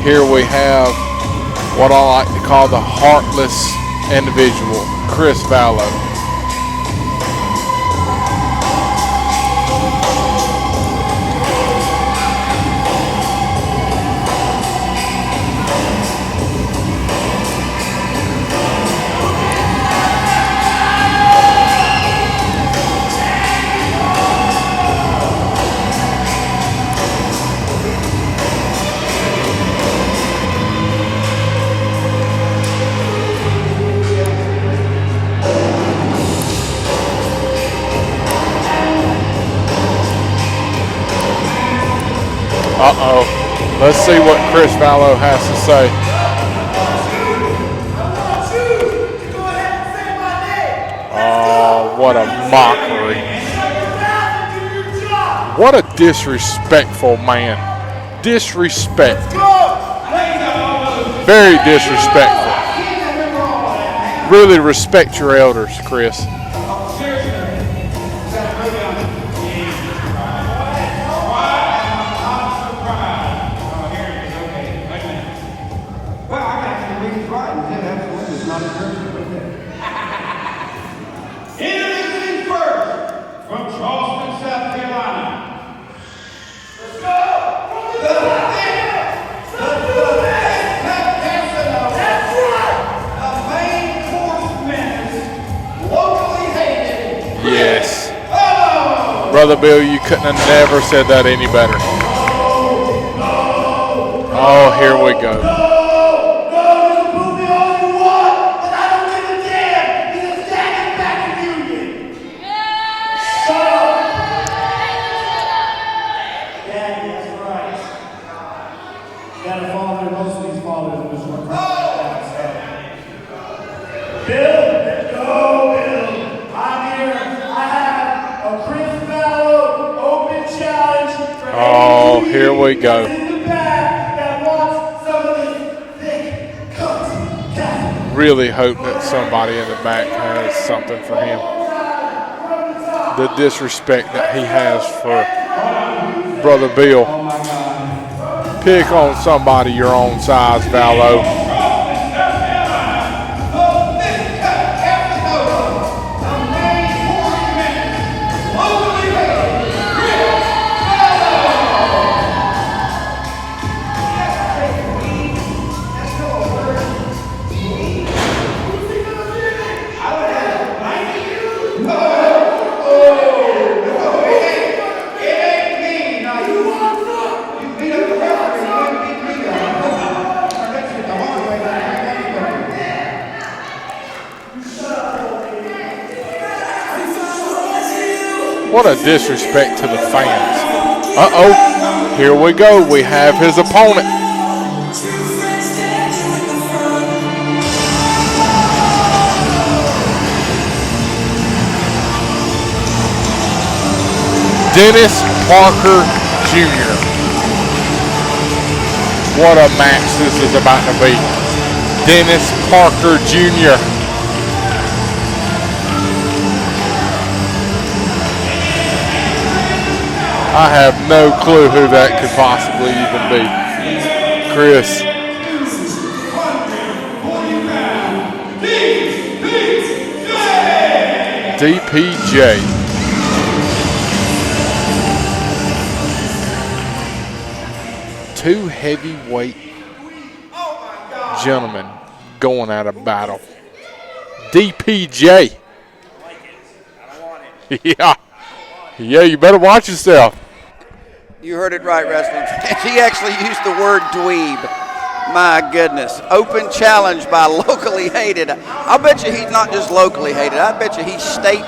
Here we have what I like to call the heartless individual, Chris Valo. Uh-oh. Let's see what Chris Valo has to say. Oh, what a mockery. What a disrespectful man. Disrespect. Very disrespectful. Really respect your elders, Chris. Introducing first from Charleston, South Carolina. Let's go! That's right! A main course menace, locally hated. Yes. Brother Bill, you couldn't have never said that any better. Oh, here we go. Oh, here we go. Really hope that somebody in the back has something for him. The disrespect that he has for Brother Bill. Pick on somebody your own size, Valo. What a disrespect to the fans. Uh-oh, here we go. We have his opponent. Dennis Parker Jr. What a match this is about to be. Dennis Parker Jr. I have no clue who that could possibly even be. Chris. DPJ. Two heavyweight gentlemen going at a battle. DPJ. Yeah. Yeah, you better watch yourself. You heard it right, wrestling fans. He actually used the word dweeb. My goodness. Open challenge by locally hated. I'll bet you he's not just locally hated. I bet you he's state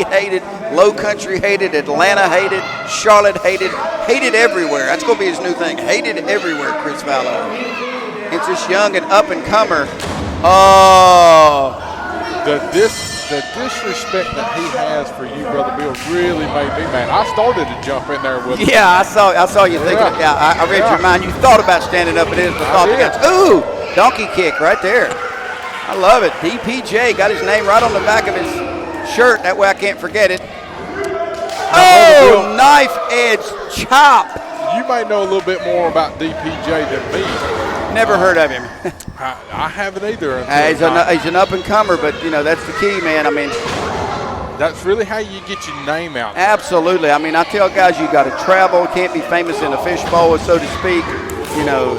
hated, low country hated, Atlanta hated, Charlotte hated, hated everywhere. That's going to be his new thing. Hated everywhere, Chris Valo. It's this young and up and comer. Oh. This the disrespect that he has for you, Brother Bill, really made me mad. I started to jump in there with him. Yeah, I saw you thinking. Yeah, I read your mind. You thought about standing up. It is, but thought against. Ooh, donkey kick right there. I love it. DPJ got his name right on the back of his shirt. That way I can't forget it. Oh, knife edge chop. You might know a little bit more about DPJ than me. Never heard of him. I haven't either. He's an up-and-comer, but, you know, that's the key, man. I mean, that's really how you get your name out there. Absolutely. I mean, I tell guys you got to travel. Can't be famous in a fishbowl, so to speak. You know,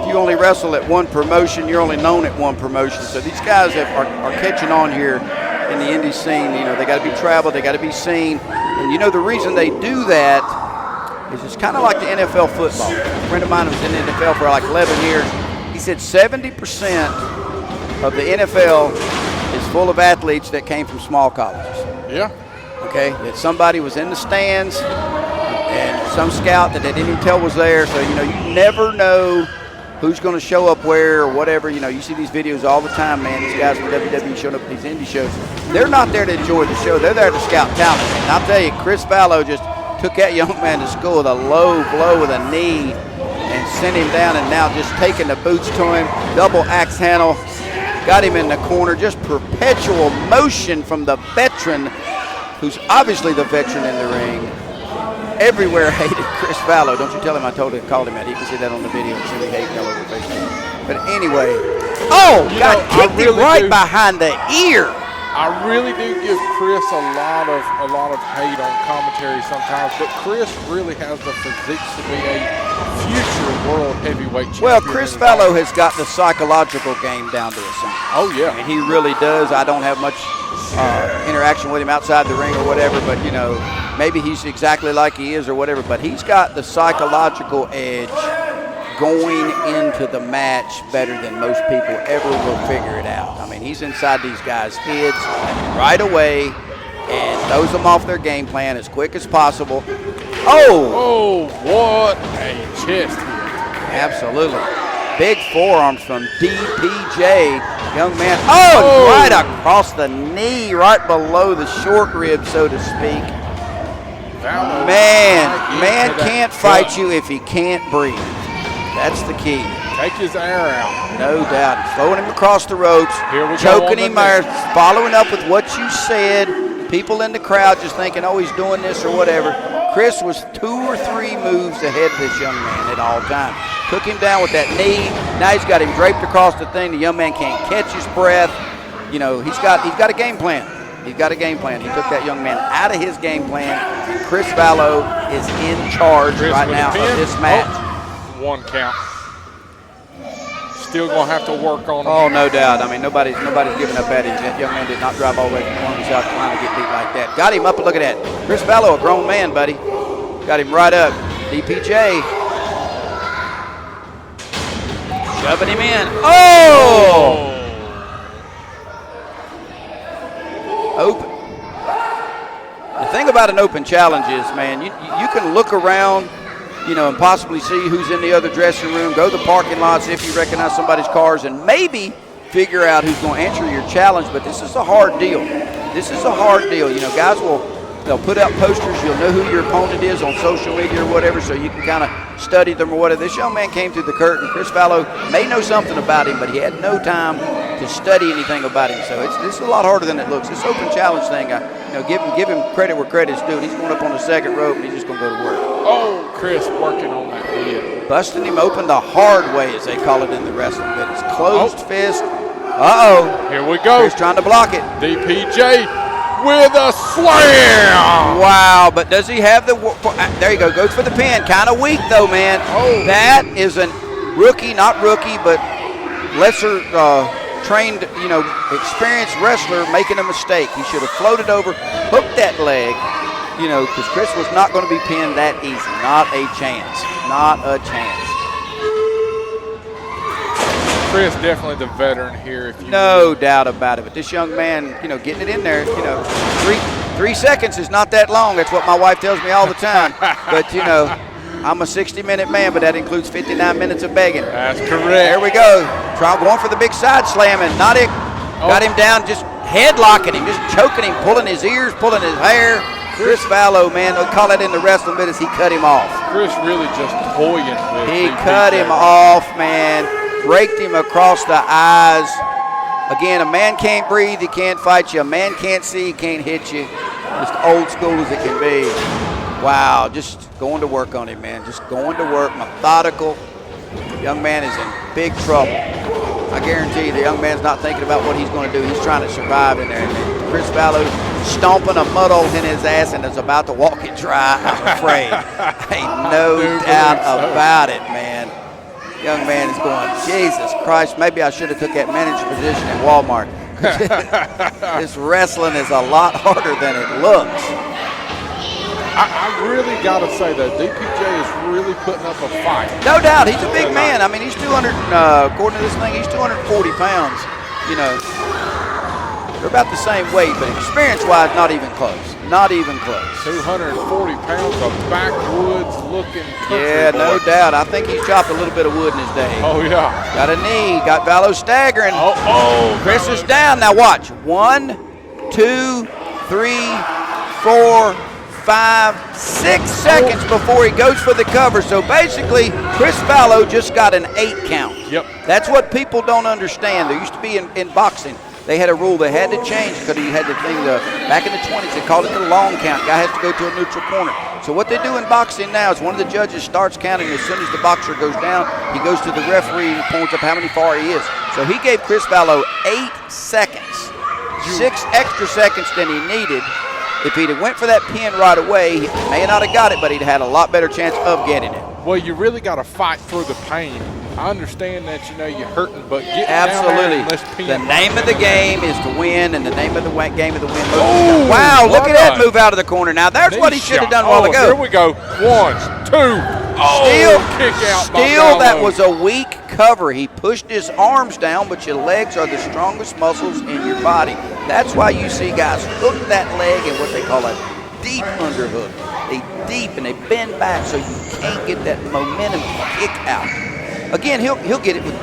if you only wrestle at one promotion, you're only known at one promotion. So these guys are catching on here in the indie scene. You know, they got to be traveled. They got to be seen. And, you know, the reason they do that is it's kind of like the NFL football. A friend of mine was in the NFL for like 11 years. He said 70% of the NFL is full of athletes that came from small colleges. Yeah. Okay, that somebody was in the stands and some scout that they didn't even tell was there. So, you know, you never know who's going to show up where or whatever. You know, you see these videos all the time, man. These guys from WWE showing up at these indie shows. They're not there to enjoy the show. They're there to scout talent. And I'll tell you, Chris Valo just took that young man to school with a low blow with a knee and sent him down, and now just taking the boots to him, double axe handle, got him in the corner, just perpetual motion from the veteran, who's obviously the veteran in the ring. Everywhere hated Chris Valo. Don't you tell him I called him that. He can see that on the video and see me hating all over Facebook. But anyway, kicked him right behind the ear. I really do give Chris a lot of hate on commentary sometimes, but Chris really has the physique to be a future world heavyweight champion. Well, Chris Valo has got the psychological game down to a science. Oh, yeah. I mean, he really does. I don't have much interaction with him outside the ring or whatever, but, you know, maybe he's exactly like he is or whatever, but he's got the psychological edge going into the match better than most people ever will figure it out. I mean, he's inside these guys' heads right away and throws them off their game plan as quick as possible. Oh, what a chest hit. Absolutely. Big forearms from DPJ, young man. Oh, right across the knee, right below the short rib, so to speak. Man can't fight you if he can't breathe. That's the key. Take his air out. No doubt. He's throwing him across the ropes, choking him there, following up with what you said. People in the crowd just thinking, oh, he's doing this or whatever. Chris was 2 or 3 moves ahead of this young man at all times. Took him down with that knee. Now he's got him draped across the thing. The young man can't catch his breath. You know, he's got a game plan. He's got a game plan. He took that young man out of his game plan. Chris Valo is in charge right now of this match. 1 count. Still gonna have to work on him. Oh, no doubt. I mean, nobody's giving up at him. That young man did not drive all the way from Columbia, South Carolina to get beat like that. Got him up. Look at that. Chris Valo, a grown man, buddy. Got him right up. DPJ. Shoving him in. Oh! Open. The thing about an open challenge is, man, you can look around, you know, and possibly see who's in the other dressing room, go to the parking lot, see if you recognize somebody's cars, and maybe figure out who's going to answer your challenge. But this is a hard deal. This is a hard deal. You know, guys they'll put out posters. You'll know who your opponent is on social media or whatever, so you can kind of study them or whatever. This young man came through the curtain. Chris Valo may know something about him, but he had no time to study anything about him. So this is a lot harder than it looks. This open challenge thing, give him credit where credit's due. He's going up on the second rope, and he's just going to go to work. Oh, Chris working on that head. Busting him open the hard way, as they call it in the wrestling business. Closed fist. Uh-oh. Here we go. Chris trying to block it. DPJ with a slam. Wow, but does he have the – there you go. Goes for the pin. Kind of weak, though, man. Oh. That is a rookie, not rookie, but lesser trained, you know, experienced wrestler making a mistake. He should have floated over, hooked that leg, you know, because Chris was not going to be pinned that easy. Not a chance. Not a chance. Chris definitely the veteran here. No doubt about it. But this young man, you know, getting it in there, you know, three seconds is not that long. That's what my wife tells me all the time. But, you know, I'm a 60-minute man, but that includes 59 minutes of begging. That's correct. There we go. Going for the big side slam, and not it. Got him down, just headlocking him, just choking him, pulling his ears, pulling his hair. Chris Valo, man, we call it in the wrestling business, he cut him off. Chris really just toying with He DPJ. cut him off, man. Raked him across the eyes. Again, a man can't breathe, he can't fight you. A man can't see, he can't hit you. Just old school as it can be. Wow, just going to work on him, man. Just going to work, methodical. Young man is in big trouble. I guarantee you the young man's not thinking about what he's going to do. He's trying to survive in there. And Chris Valo stomping a mud hole in his ass and is about to walk it dry, I'm afraid. Ain't no doubt about it, man. Young man is going, Jesus Christ, maybe I should have took that manager position at Walmart. This wrestling is a lot harder than it looks. I really got to say, though, DPJ is really putting up a fight. No doubt, he's a big man. I mean, he's 200, according to this thing, he's 240 pounds. You know, they're about the same weight, but experience-wise, not even close. Not even close. 240 pounds of backwoods-looking country Yeah, no boy. doubt. I think he's chopped a little bit of wood in his day. Oh, yeah. Got a knee. Got Valo staggering. Oh. Chris is down. Now watch. 1, 2, 3, 4, 5, 6 seconds before he goes for the cover. So basically, Chris Valo just got an 8 count. Yep. That's what people don't understand. There used to be in boxing, they had a rule they had to change because you had the thing, back in the 20s, they called it the long count. Guy has to go to a neutral corner. So what they do in boxing now is one of the judges starts counting. As soon as the boxer goes down, he goes to the referee and points up how many far he is. So he gave Chris Valo 8 seconds, 6 extra seconds than he needed. If he'd have went for that pin right away, he may not have got it, but he'd had a lot better chance of getting it. Well, you really got to fight through the pain. I understand that, you know, you're hurting, but get Absolutely. down there and let's pin. The name of the game is to win, and the name of the game of the win. Oh, wow, look what at that a move out of the corner. Now, there's what he should have done a while Oh, ago. Here we go. 1, 2. Oh, kick out by Still, that Valo. was a weak cover. He pushed his arms down, but your legs are the strongest muscles in your body. That's why you see guys hook that leg in what they call a deep underhook. They deep and they bend back so you can't get that momentum kick out. Again, he'll get it with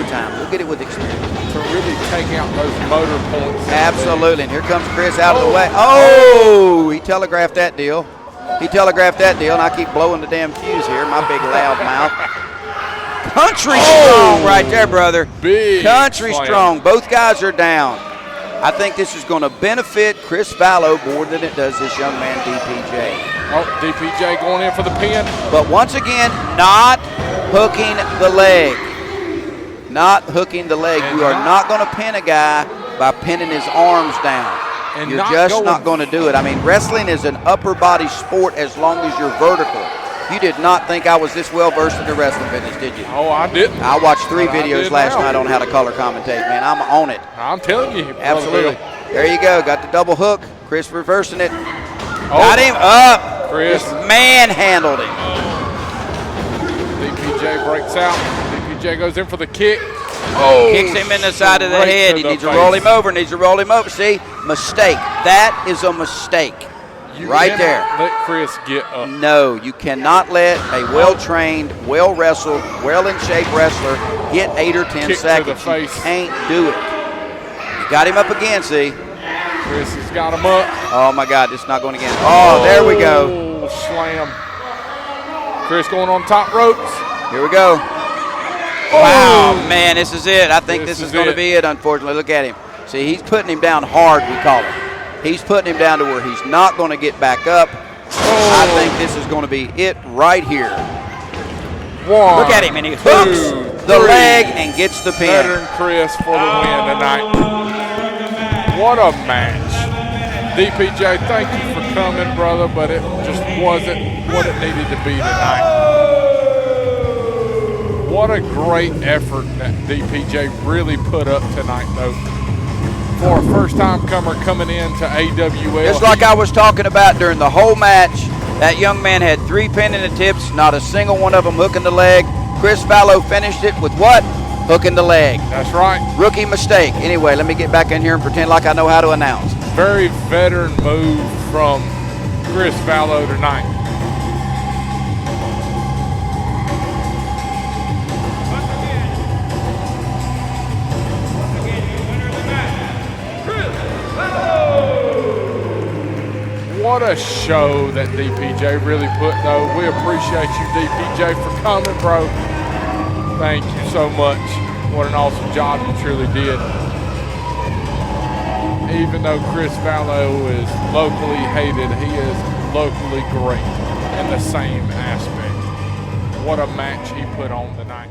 time. He'll get it with experience. To really take out those motor points. Absolutely. And here comes Chris out of the way. Oh, he telegraphed that deal. He telegraphed that deal, and I keep blowing the damn fuse here, my big loud mouth. Country strong right there, brother. Big Country slam. strong. Both guys are down. I think this is going to benefit Chris Valo more than it does this young man, DPJ. Oh, DPJ going in for the pin. But once again, not hooking the leg. Not hooking the leg. And You are not going to pin a guy by pinning his arms down. And You're not just going- not going to do it. I mean, wrestling is an upper body sport as long as you're vertical. You did not think I was this well versed in the wrestling business, did you? Oh, I didn't. I watched 3 But I videos did last now. night on how to color commentate, man. I'm on it. I'm telling you. Brother Absolutely. Bill. There you go. Got the double hook. Chris reversing it. Oh, Got him up. Chris. Just manhandled him. DPJ breaks out. DPJ goes in for the kick. Oh, Kicks him in the side of the straight head. to He the needs to face. roll him over. Needs to roll him over. See? Mistake. That is a mistake. You right cannot there. Let Chris get up. No, you cannot let a well-trained, well-wrestled, well-in-shape wrestler get 8 or 10 Kick to seconds. the face. You can't do it. You got him up again, see? Chris has got him up. Oh, my God, it's not going again. Oh, there we go. Oh, slam. Chris going on top ropes. Here we go. Wow, man, this is it. I think this is going to it. be it, unfortunately. Look at him. See, he's putting him down hard, we call it. He's putting him down to where he's not going to get back up. I think this is going to be it right here. 1. Look at him, and he hooks the 3. leg and gets the pin. Veteran Chris for the win tonight. What a match. DPJ, thank you for coming, brother, but it just wasn't what it needed to be tonight. What a great effort that DPJ really put up tonight, though. For a first-time comer coming into AWL. Just like I was talking about during the whole match, that young man had 3 pinning attempts, not a single one of them hooking the leg. Chris Valo finished it with what? Hooking the leg. That's right. Rookie mistake. Anyway, let me get back in here and pretend like I know how to announce. Very veteran move from Chris Valo tonight. Once again, the winner of the match, Chris What a show that DPJ really put, though. We appreciate you, DPJ, for coming, bro. Thank you so much. What an awesome job you truly did. Even though Chris Valo is locally hated, he is locally great in the same aspect. What a match he put on tonight.